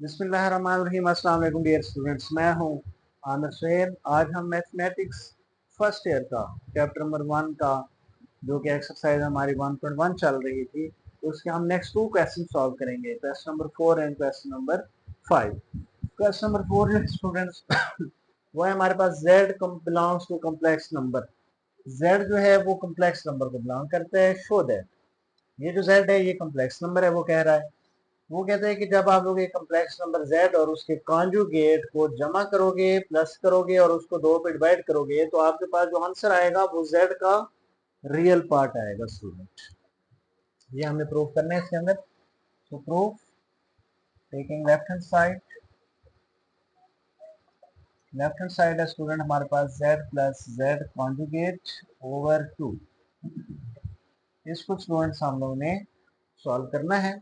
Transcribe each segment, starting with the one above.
बिस्मिल्लाहिर्रहमानिर्रहीम। अस्सलाम वालेकुम डियर स्टूडेंट्स, मैं हूं आमिर शेर। आज हम मैथमेटिक्स फर्स्ट ईयर का चैप्टर नंबर 1 का जो कि एक्सरसाइज हमारी 1.1 चल रही थी, उसके हम नेक्स्ट 2 क्वेश्चन सॉल्व करेंगे, question number 4 and question number 5। Question number 4 जो स्टूडेंट्स वो है हमारे पास z belongs to complex number. z जो है वो कम्प्लेक्स नंबर को बिलोंग करता है। शो दैट ये जो z है ये कम्प्लेक्स नंबर है। वो कह रहा है, वो कहते हैं कि जब आप लोग एक कम्प्लेक्स नंबर z और उसके कॉन्जुगेट को जमा करोगे, प्लस करोगे और उसको 2 पे डिवाइड करोगे, तो आपके पास जो आंसर आएगा वो z का रियल पार्ट आएगा स्टूडेंट। ये हमें प्रूव करना है इसके अंदर। तो proof taking left hand side है स्टूडेंट हमारे पास z plus z conjugate over 2। इसको स्टूडेंट्स हम लोगों ने सॉल्व करना है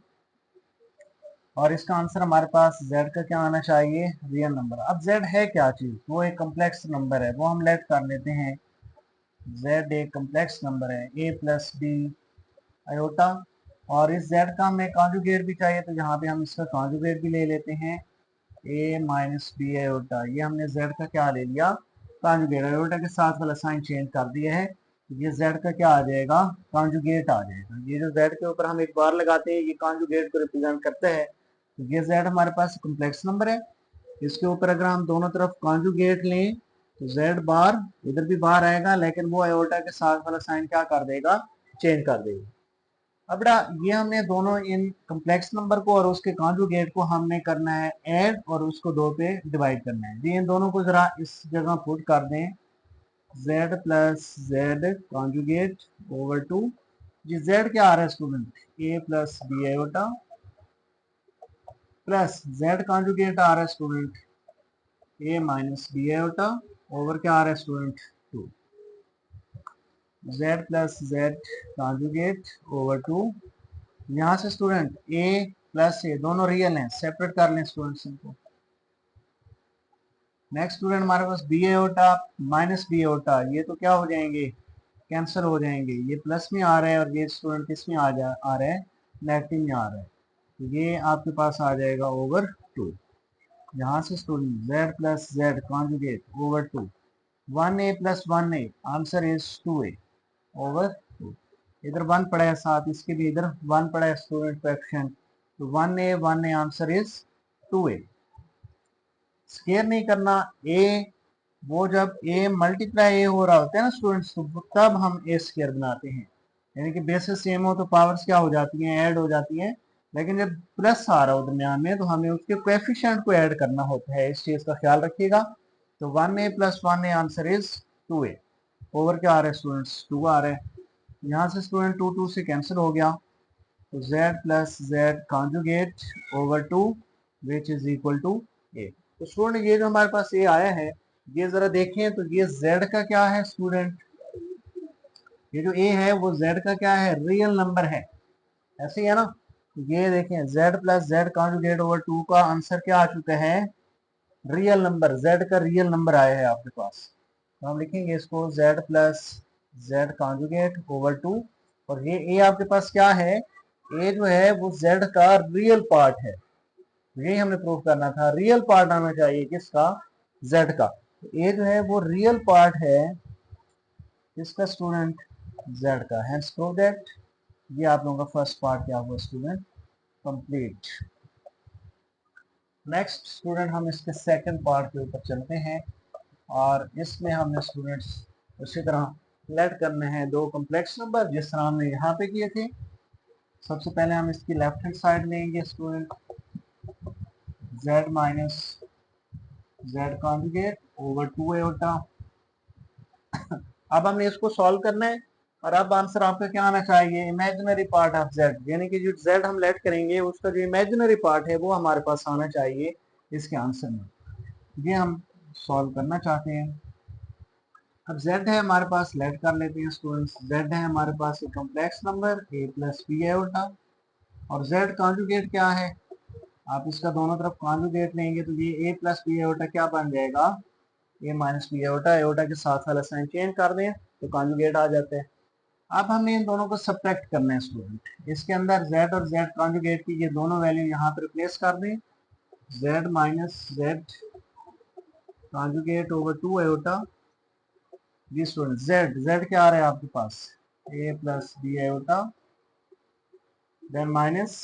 और इसका आंसर हमारे पास z का क्या आना चाहिए, रियल नंबर। अब z है क्या चीज, वो एक कम्प्लेक्स नंबर है, वो हम लेट कर लेते हैं। z एक कम्प्लेक्स नंबर है, a प्लस बी आयोटा, और इस z का हमें कॉन्जुगेट भी चाहिए, तो यहाँ पे हम इसका कॉन्जुगेट भी ले लेते हैं, a माइनस बी आयोटा। ये हमने z का क्या ले लिया, कॉन्जुगेट। आयोटा के साथ वाला साइन चेंज कर दिया है, ये z का क्या आ जाएगा, कॉन्जुगेट आ जाएगा। ये जो z के ऊपर हम एक बार लगाते हैं, ये कॉन्जुगेट को रिप्रेजेंट करता है। तो ये z हमारे पास कम्प्लेक्स नंबर है, इसके ऊपर अगर हम दोनों तरफ कॉन्जुगेट लें तो z बार इधर भी बाहर आएगा, लेकिन वो आयोटा के साथ वाला साइन क्या कर देगा, चेंज कर देगा। अब बेटा ये हमने दोनों इन कम्प्लेक्स नंबर को और उसके कॉन्जुगेट को हमने करना है ऐड और उसको 2 पे डिवाइड करना है। जी इन दोनों को जरा इस जगह पुट कर दें, z plus z conjugate over 2। जी z क्या आ रहा है student, a plus B iota plus z conjugate आ रहा है student a minus B iota over क्या आ रहा है student 2। z plus z conjugate over 2। यहाँ से स्टूडेंट a प्लस ए दोनों रियल हैं, सेपरेट कर लें स्टूडेंट्स इनको। नेक्स्ट स्टूडेंट हमारे पास B iota minus B iota, ये तो क्या हो जाएंगे, कैंसिल हो जाएंगे। ये प्लस में आ रहा है और ये स्टूडेंट किस में आ रहा है, नेगेटिव में आ रहा है। तो ये आपके पास आ जाएगा ओवर 2। यहाँ से student z plus z conjugate over 2, 1a plus 1a answer is 2a over 2। इधर 1 पड़ा है, साथ इसके भी इधर 1 पड़ा है स्टूडेंट कोएफिशिएंट, तो 1a answer is 2a। Square नहीं करना a, वो जब a मल्टीप्लाई a हो रहा होता है ना स्टूडेंट्स, तो तब हम a स्केयर बनाते हैं। यानी कि बेसिस सेम हो तो पावर्स क्या हो जाती हैं, ऐड हो जाती हैं। लेकिन जब प्लस आ रहा हो दरमियान में तो हमें उसके कोएफिशिएंट को ऐड करना होता है, इस चीज का ख्याल रखिएगा। तो 1a plus 1a answer is 2a over क्या आ रहा है स्टूडेंट्स, 2 आ रहा है। यहाँ से स्टूडेंट 2 से कैंसिल हो गया, तो z plus z conjugate over 2 which is equal to a। तो स्टूडेंट ये जो हमारे पास a आया है, ये जरा देखें तो ये z का क्या है स्टूडेंट, ये जो a है वो z का क्या है, रियल नंबर है, ऐसे ही है ना। ये देखें z plus z conjugate over 2 का आंसर क्या आ चुका है, रियल नंबर, z का रियल नंबर आया है आपके पास। तो हम लिखेंगे इसको z plus z conjugate over 2, और ये a आपके पास क्या है, a जो है वो z का रियल पार्ट है। यही हमने प्रूव करना था, रियल पार्ट आना चाहिए किसका, z का। तो a जो है वो रियल पार्ट है किसका स्टूडेंट, z का। हेंस प्रूव दैट ये आप लोगों का फर्स्ट पार्ट क्या हुआ स्टूडेंट, कंप्लीट। नेक्स्ट स्टूडेंट हम इसके सेकंड पार्ट के ऊपर चलते हैं, और इसमें हमने स्टूडेंट्स उसी तरह लेट करने हैं दो कम्प्लेक्स नंबर जिस तरह हमने यहाँ पे किए थे। सबसे पहले हम इसकी लेफ्ट हैंड साइड लेंगे student, z minus z conjugate over 2 iota. अब हमने इसको सॉल्व करना है, और अब आंसर आपका क्या आना चाहिए, इमेजिनरी पार्ट ऑफ z, यानी कि जो z हम लेट करेंगे उसका जो इमेजिनरी पार्ट है वो हमारे पास आना चाहिए इसके आंसर में। ये हम सॉल्व करना चाहते हैं। अब z है हमारे पास, लेट कर लेते हैं स्टूडेंट्स। z है हमारे पास एक complex number a plus B iota, और z कॉन्जुगेट क्या है, आप इसका दोनों तरफ कॉन्जुगेट लेंगे तो ये a प्लस बी आयोटा क्या बन जाएगा, a minus B iota. Iota के साथ वाला साइन चेंज कर दें तो कॉन्जुगेट आ जाता है। अब हमने इन दोनों को सब्ट्रैक्ट करना है स्टूडेंट, इसके अंदर z और z कॉन्जुगेट की ये दोनों वैल्यू यहाँ पर रिप्लेस कर दें, z minus z conjugate over 2 iota. जी स्टूडेंट z क्या आ रहा है आपके पास, a plus B iota, then minus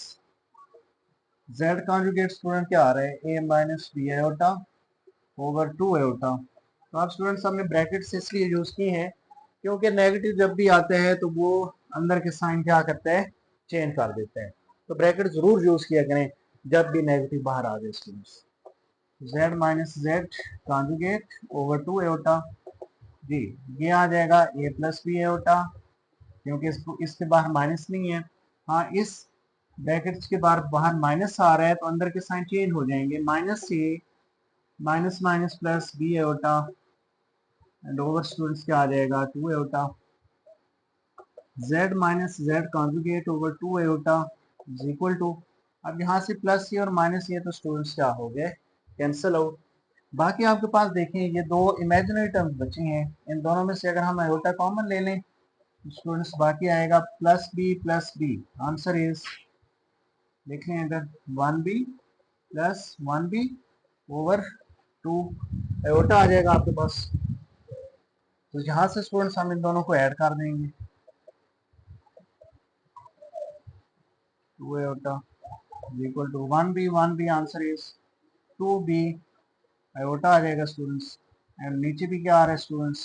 z conjugate student क्या आ रहा है, a minus B iota over 2 iota. तो आप स्टूडेंट्स हमने ब्रैकेट्स इसलिए यूज की हैं क्योंकि नेगेटिव जब भी आते हैं तो वो अंदर के साइन क्या करते हैं, चेंज कर देते हैं। तो ब्रैकेट जरूर यूज किया करें जब भी नेगेटिव बाहर आ जाए students. z minus Z conjugate over 2 iota. जी ये आ जाएगा a प्लस बी एओटा, क्योंकि इसके बाहर माइनस नहीं है। हाँ इस ब्रैकेट्स के बाहर माइनस आ रहा है तो अंदर के साइन चेंज हो जाएंगे, minus A minus minus plus B iota and over students क्या आ जाएगा 2 iota. z minus Z conjugate over 2 iota is equal to, अब यहाँ से प्लस ये और माइनस ये तो स्टूडेंट्स क्या हो गए, कैंसिल आउट। बाकी आपके पास देखें ये दो इमेजिनरी टर्म्स बची हैं, इन दोनों में से अगर हम आयोटा कॉमन ले लें तो स्टूडेंट्स बाकी आएगा प्लस बी। आंसर इज देख लें इधर 1b plus 1b over 2 iota आ जाएगा आपके पास। तो यहाँ से स्टूडेंट्स हम इन दोनों को ऐड कर देंगे, 2 iota equal to 1b answer is 2b iota आ जाएगा स्टूडेंट्स। एंड नीचे भी क्या आ रहा है स्टूडेंट्स,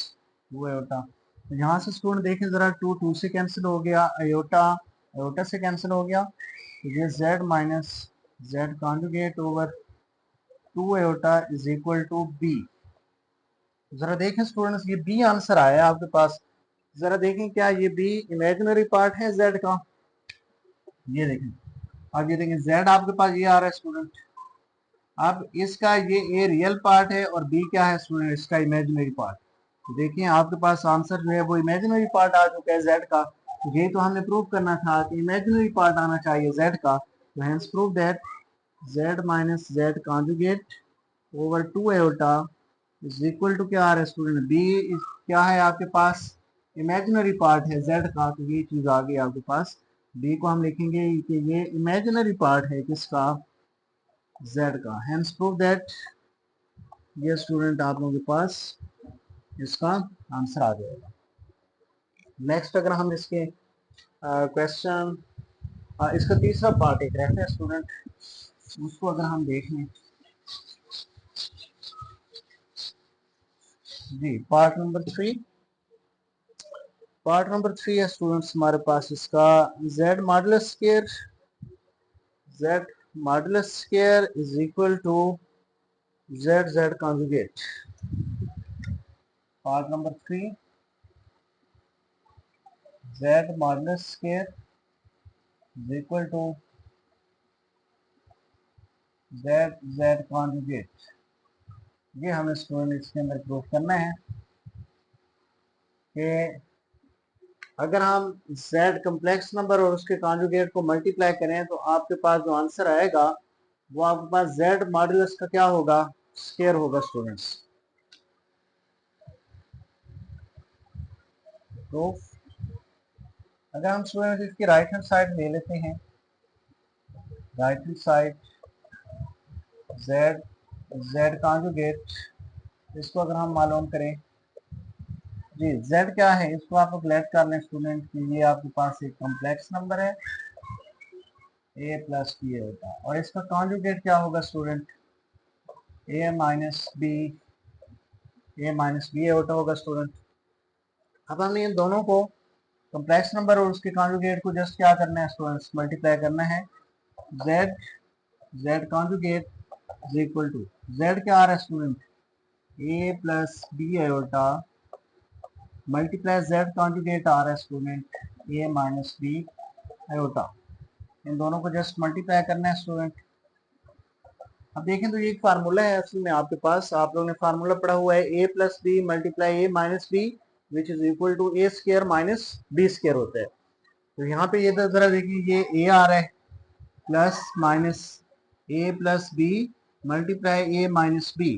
2 आयोटा। तो यहाँ से स्टूडेंट देखें जरा, 2 से कैंसिल हो गया, आयोटा आयोटा से कैंसिल हो गया, तो ये z minus Z conjugate over 2 iota is equal to b। जरा देखें स्टूडेंट्स ये b आंसर आया है आपके पास। जरा देखें क्या ये b इमेजिनरी पार्ट है z का, ये देखें। अब ये देखें z आपके पास ये आ रहा है स्टूडेंट, अब इसका ये a रियल पार्ट है और b क्या है स्टूडेंट, इसका इमेजिनरी पार्ट। तो देखिए आपके पास आंसर जो है वो इमेजिनरी पार्ट आ चुका है z का। तो यही तो हमने प्रूव करना था कि इमेजिनरी पार्ट आना चाहिए z का। तो hence prove that z minus Z conjugate over 2 iota is equal to क्या आ रहा है स्टूडेंट, b क्या है आपके पास, इमेजिनरी पार्ट है z का। तो ये चीज आ गई आपके पास, b को हम लिखेंगे कि ये इमेजिनरी पार्ट है किसका, z का। हेंस प्रूव दैट ये स्टूडेंट आप लोगों के पास इसका आंसर आ जाएगा। नेक्स्ट अगर हम इसके क्वेश्चन इसका तीसरा पार्ट एक रहता है स्टूडेंट, उसको अगर हम देख लें, जी पार्ट नंबर 3 है स्टूडेंट्स हमारे पास इसका, z modulus square is equal to z conjugate. Part number 3 z modulus square is equal to z conjugate. ये हमें स्टूडेंट इसके अंदर प्रूव करना है कि अगर हम z कम्प्लेक्स नंबर और उसके कॉन्जुगेट को मल्टीप्लाई करें तो आपके पास जो आंसर आएगा वो आपके पास z मॉडुलस का क्या होगा, स्क्वायर होगा स्टूडेंट्स। प्रूफ अगर हम स्टूडेंट्स इसकी राइट हैंड साइड ले लेते हैं, right hand side z conjugate, इसको अगर हम मालूम करें, जी z क्या है इसको आप लोग लेट कर लें स्टूडेंट कि ये आपके पास एक कॉम्प्लेक्स नंबर है a प्लस बी होगा और इसका कॉन्जुगेट क्या होगा स्टूडेंट, a माइनस बी होगा स्टूडेंट। अब हमें इन दोनों को कॉम्प्लेक्स नंबर और उसके कॉन्जुगेट को जस्ट क्या करना है स्टूडेंट्स, मल्टीप्लाई करना है। z conjugate is equal to, z क्या आ रहा है student, a plus B iota multiply z conjugate आ रहा है student a minus B iota. इन दोनों को जस्ट मल्टीप्लाई करना है स्टूडेंट। अब देखें तो ये एक फार्मूला है असल में आपके पास, आप लोगों ने फार्मूला पढ़ा हुआ है a plus b multiply a minus b which is equal to a square minus b square होता है। तो यहाँ पे ये तो जरा देखिए ये a आ रहा है plus minus a plus b multiply a minus b,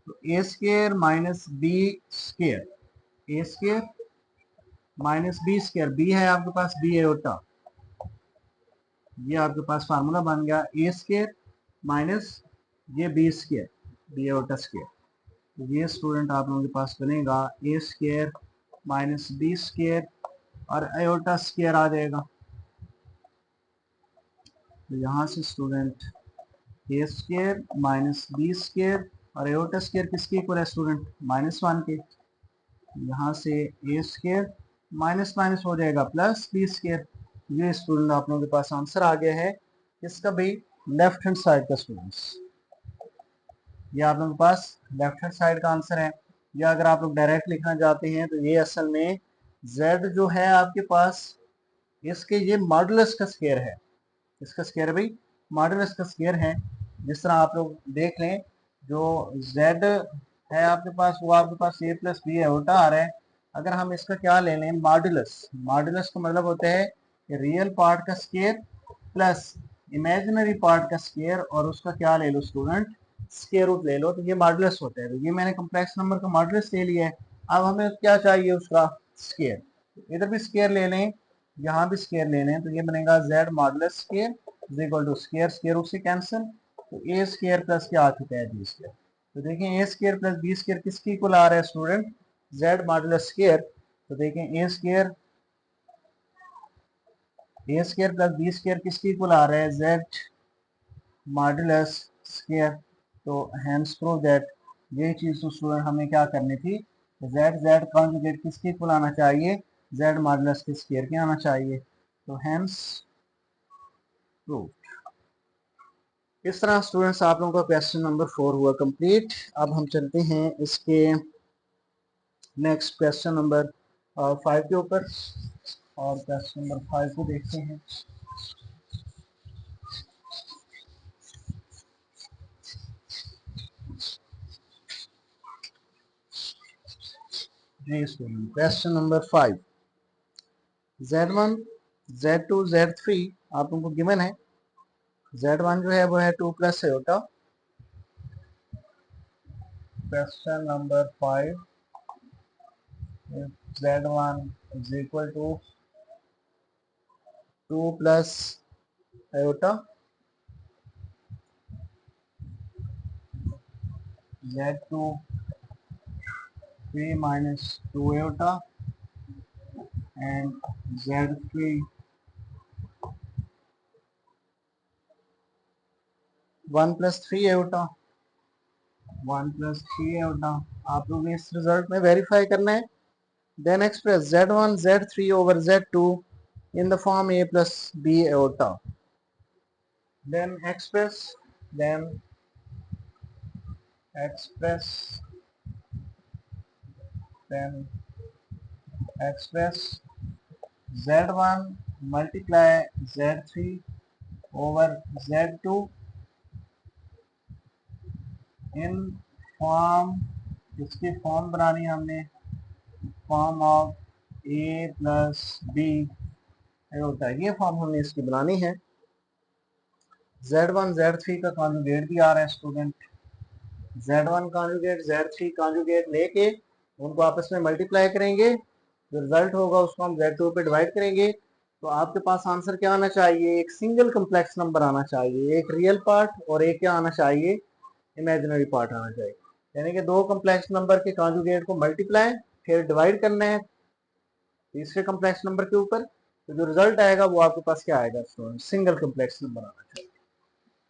तो a square minus b square, a square minus b square, b है आपके पास b एयोटा, ये आपके पास फार्मूला बन गया a स्क्वायर माइनस ये b square, b iota square, तो ये स्टूडेंट आप लोगों के पास बनेगा a square minus b square और एओटा स्क्वायर आ जाएगा। तो यहाँ से student a square minus b square और एओटा स्क्वायर किसके इक्वल है स्टूडेंट, -1 के। यहाँ से ए स्क्वायर माइनस माइनस हो जाएगा प्लस बी स्क्वायर। ये स्टूडेंट आप लोगों के पास आंसर आ गया है इसका भाई लेफ्ट हैंड साइड का स्टूडेंट्स। ये आप लोगों के पास लेफ्ट हैंड साइड का आंसर है। या अगर आप लोग डायरेक्ट लिखना चाहते हैं तो ये असल में z जो है आपके पास इसके ये मॉडुलस का स्क्वायर है। इसका स्क्वायर है भाई, मॉडुलस का स्क्वायर है। जिस तरह आप लोग देख लें जो z है आपके पास वो आपके पास a प्लस बी एओटा आ रहा है। अगर हम इसका क्या ले लें मॉडुलस, मॉडुलस का मतलब होता है रियल पार्ट का स्क्वायर प्लस इमेजिनरी पार्ट का स्क्वायर और उसका क्या ले लो स्टूडेंट स्क्वायर रूट ले लो, तो ये मॉडुलस होता है। तो ये मैंने कॉम्प्लेक्स नंबर का मॉडुलस ले लिया है। अब हमें क्या चाहिए उसका स्क्वायर, इधर भी स्क्वायर ले लें यहाँ भी स्क्वायर ले लें, तो ये बनेगा z modulus square is equal to square, square root से कैंसिल, तो ए स्क्वायर प्लस क्या आ चुका है बी स्क्वायर। तो देखें a square plus b square किसके इक्वल आ रहा है स्टूडेंट z मॉडुलस स्क्वायर। तो देखें a square plus b square किसके इक्वल आ रहा है z मॉडुलस स्क्वायर। तो हेंस प्रूव दैट ये चीज तो स्टूडेंट हमें क्या करनी थी, z कॉन्जुगेट किसके इक्वल आना चाहिए, z मॉडुलस के स्क्वायर के आना चाहिए। तो हेंस प्रूव। इस तरह स्टूडेंट्स आप लोगों का क्वेश्चन नंबर 4 हुआ कंप्लीट। अब हम चलते हैं इसके नेक्स्ट क्वेश्चन नंबर 5 के ऊपर और क्वेश्चन नंबर 5 को देखते हैं। जी student question number 5, z1 z2 z3 आप लोगों को गिवन है। z1 जो है वो है 2 plus aorta. Question number 5, z1 is equal to 2 plus iota, z2 3 minus 2 iota and z3 1 plus 3 iota, 1 plus 3 iota। आप लोग इस रिजल्ट में वेरीफाई करना है। Then express z1 z3 over z2 in the form a plus b iota. Then express z1 multiply z3 over z2 in form, इसकी form बनानी हमने form of a plus b होता है। ये फॉर्म हमने इसकी बनानी है। z1 z3 का कॉन्जुगेट भी आ रहा है student, z1 conjugate z3 conjugate लेके उनको आपस में मल्टीप्लाई करेंगे, जो रिजल्ट होगा उसको हम z2 पे डिवाइड करेंगे। तो आपके पास आंसर क्या आना चाहिए, एक सिंगल कम्प्लेक्स नंबर आना चाहिए, एक रियल पार्ट और एक क्या आना चाहिए इमेजिनरी पार्ट आना चाहिए। यानी कि दो कम्प्लेक्स नंबर के कॉन्जुगेट को मल्टीप्लाई फिर डिवाइड करना है तीसरे कम्प्लेक्स नंबर के ऊपर, तो जो रिजल्ट आएगा वो आपके पास क्या आएगा स्टूडेंट सिंगल कम्प्लेक्स नंबर आना चाहिए।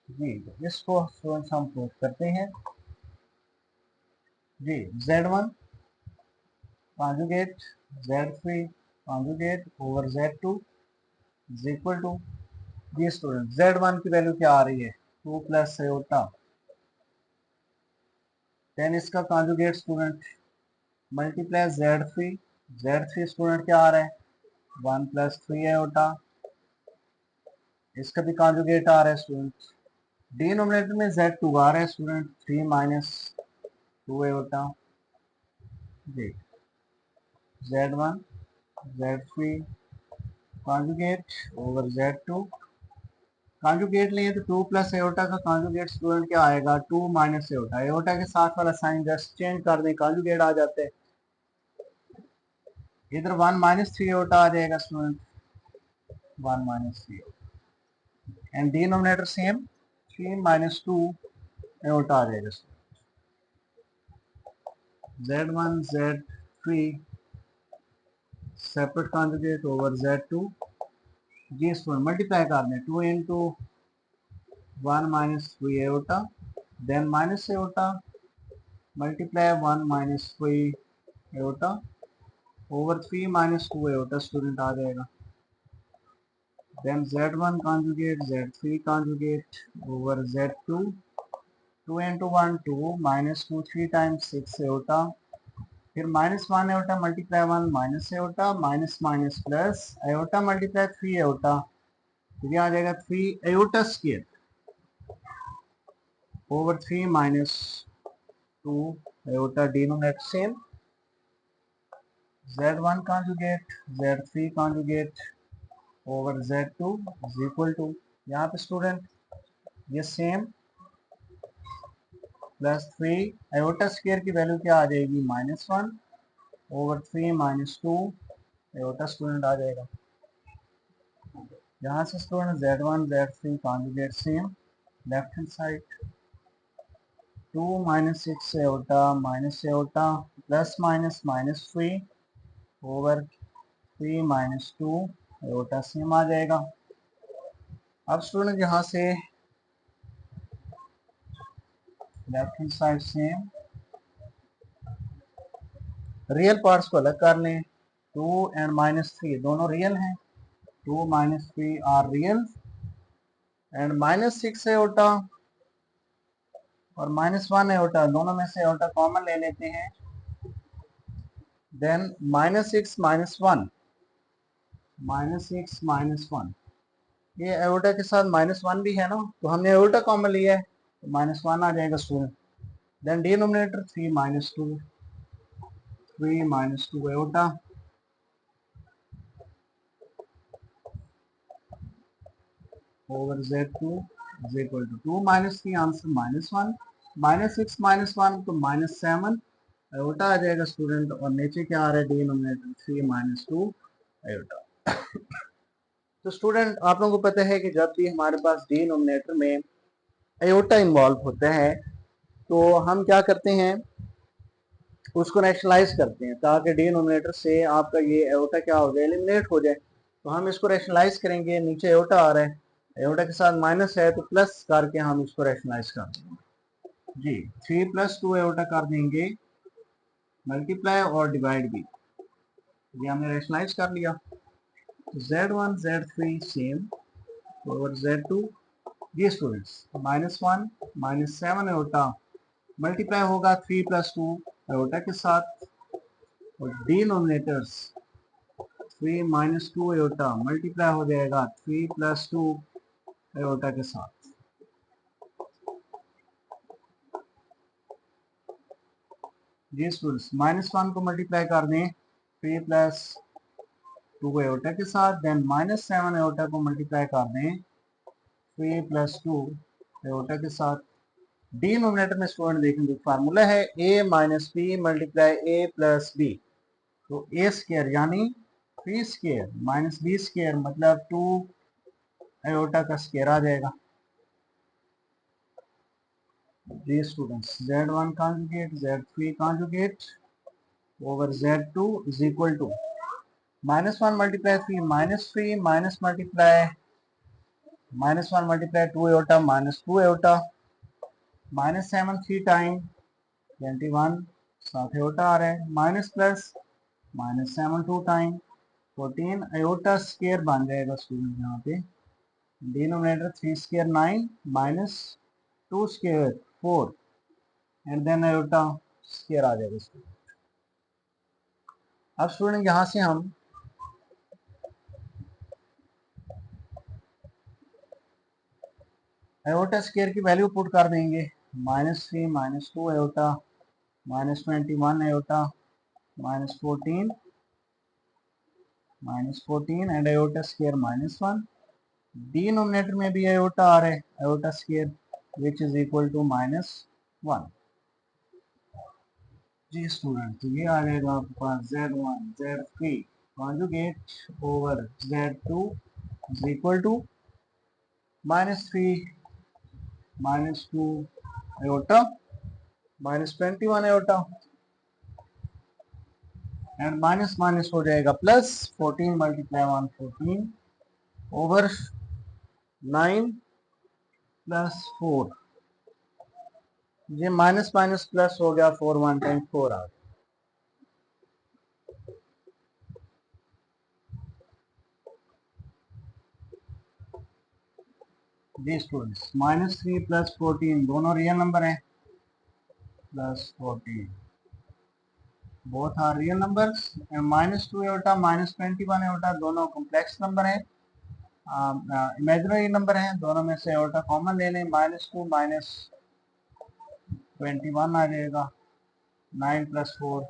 जी इसको स्टूडेंट्स हम प्रूव करते हैं। जी z1 conjugate z3 conjugate over z2 is equal to, जी स्टूडेंट z1 की वैल्यू क्या आ रही है 2 प्लस आयोटा, देन इसका conjugate student multiply z3 student क्या आ रहा है 1 प्लस 3 आयोटा, इसका भी कॉन्जुगेट आ रहा है स्टूडेंट। डिनोमिनेटर में z2 आ रहा है स्टूडेंट 3 माइनस 2 आयोटा। जी z1 z3 conjugate over z2, conjugate लें तो 2 प्लस एओटा का कॉन्जुगेट स्टूडेंट क्या आएगा 2 माइनस एओटा, एओटा के साथ वाला साइन जस्ट चेंज कर दें कॉन्जुगेट आ जाते हैं। इधर 1 माइनस 3 एओटा आ जाएगा student 1 minus 3 and denominator same 3 minus 2 iota आ जाएगा। Z1 Z3 separate conjugate over Z2 जी स्टूडेंट मल्टीप्लाई कर दें 2 into 1 minus 3 iota then minus iota multiply 1 minus 3 iota over 3 minus 2 iota student आ जाएगा। Then Z1 conjugate Z3 conjugate over Z2 2 into 1 2 minus 2 3 times 6 iota फिर minus 1 aorta multiply 1 minus aorta minus minus plus aorta multiply 3 aorta तो ये आ जाएगा 3 aorta square over 3 minus 2 iota denominator same z1 conjugate z3 conjugate over z2 is equal to यहाँ पे student ये same plus 3 iota square की value क्या आ जाएगी -1 ओवर 3 माइनस 2 आयोटा स्टूडेंट आ जाएगा। यहाँ से student z1 z3 conjugate same left hand side 2 minus 6 iota minus iota plus minus minus 3 over 3 minus 2 iota same आ जाएगा। अब स्टूडेंट यहाँ से left hand side same real parts को अलग कर लें 2 एंड -3 दोनों रियल हैं 2 माइनस 3 आर रियल एंड -6 iota और -1 iota दोनों में से iota कॉमन ले लेते हैं देन -6 -1 -6 -1 ये एओटा के साथ -1 भी है ना तो हमने एओटा कॉमन लिया है तो -1 आ जाएगा student than denominator 3 minus 2 aorta over Z2 is equal to 2 minus 3 answer -1 -6 -1 तो -7 एओटा आ जाएगा स्टूडेंट और नीचे क्या आ रहा है डिनोमिनेटर 3 -2 एओटा। तो स्टूडेंट आप लोगों को पता है कि जब भी हमारे पास डिनोमिनेटर में एओटा इन्वॉल्व होता है तो हम क्या करते हैं उसको रैशनलाइज करते हैं ताकि डिनोमिनेटर से आपका ये एओटा क्या हो जाए एलिमिनेट हो जाए। तो हम इसको रैशनलाइज करेंगे नीचे एओटा आ रहा है एओटा के साथ माइनस है तो प्लस करके हम इसको रैशनलाइज कर देंगे जी 3 + 2 एओटा कर देंगे मल्टीप्लाई और डिवाइड भी ये हमने रैशनलाइज कर लिया। Z1 Z3 same over Z2 ये स्टूडेंट्स -1 -7 एओटा मल्टीप्लाई होगा 3 + 2 एओटा के साथ और डिनोमिनेटर्स 3 - 2 एओटा मल्टीप्लाई हो जाएगा 3 + 2 एओटा के साथ। जी स्टूडेंट्स -1 को मल्टीप्लाई कर दें 3 + 2 एओटा के साथ देन -7 एओटा को मल्टीप्लाई कर दें 3 + 2 एओटा के साथ। डिनोमिनेटर में स्टूडेंट देखेंगे फार्मूला है a - b multiply a + b तो a स्क्वायर यानी 3 स्क्वायर -b स्क्वायर मतलब 2 एओटा का स्क्वायर आ जाएगा। जी students Z1 conjugate Z3 conjugate over Z2 is equal to -1 multiply 3 -3 minus multiply -1 multiply 2 iota -2 iota -7 3 time 21 7 iota आ रहा है minus plus -7 2 time 14 iota square बन जाएगा स्टूडेंट यहाँ पे denominator 3 square 9 minus 2 square 4 and then iota square आ जाएगा student. अब स्टूडेंट यहाँ से हम एओटा स्क्वायर की वैल्यू पुट कर देंगे -3 -2 iota -21 iota -14 and iota square -1 denominator में भी एओटा आ रहा है iota square which is equal to -1। जी स्टूडेंट तो ये आ जाएगा आपके पास Z1 Z3 conjugate over Z2 is equal to -3 -2 iota minus 21 iota and minus minus हो जाएगा प्लस 14 मल्टीप्लाई 114 ओवर 9 प्लस 4 ये माइनस माइनस प्लस हो गया 4 1 टाइम 4 आ गया जी स्टूडेंट्स -3 प्लस 14 दोनों रियल नंबर हैं plus 14 both are real numbers -2 iota -21 iota दोनों complex number हैं इमेजिनरी नंबर हैं दोनों में से एटा कॉमन ले लें -2 -21 आ जाएगा 9 प्लस 4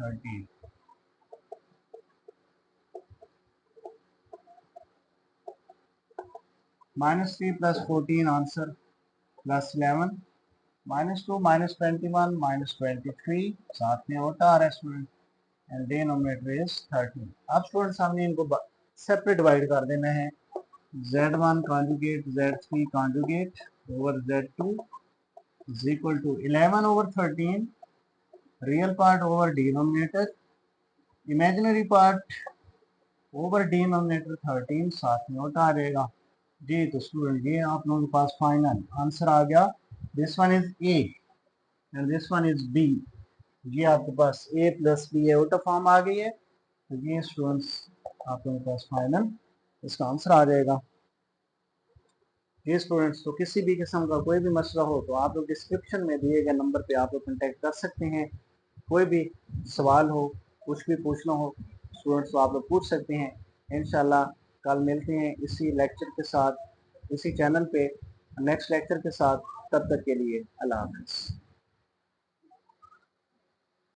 13 -3 प्लस 14 आंसर प्लस 11 -2 -21 -23 साथ में होता आ रहा है स्टूडेंट एंड डिनोमिनेटर इज 13 अब स्टूडेंट्स हमने इनको सेपरेट डिवाइड कर देना है z1 conjugate z3 conjugate over z2 is equal to 11 over 13 real part over denominator imaginary part over denominator 13 साथ में होता आ जाएगा जी। तो स्टूडेंट ये आप लोगों के पास फाइनल आंसर आ गया this one is A and this one is B ये आपके पास a plus B out of form आ गई है तो ये स्टूडेंट्स आप लोगों के पास फाइनल इसका आंसर आ जाएगा। ये स्टूडेंट्स तो किसी भी किस्म का कोई भी मसला हो तो आप लोग डिस्क्रिप्शन में दिए गए नंबर पे आप लोग कॉन्टेक्ट कर सकते हैं कोई भी सवाल हो कुछ भी पूछना हो स्टूडेंट्स तो आप लोग पूछ सकते हैं इंशाल्लाह कल मिलते हैं इसी लेक्चर के साथ इसी चैनल पे नेक्स्ट लेक्चर के साथ तब तक के लिए अल्लाह हाफ़िज़।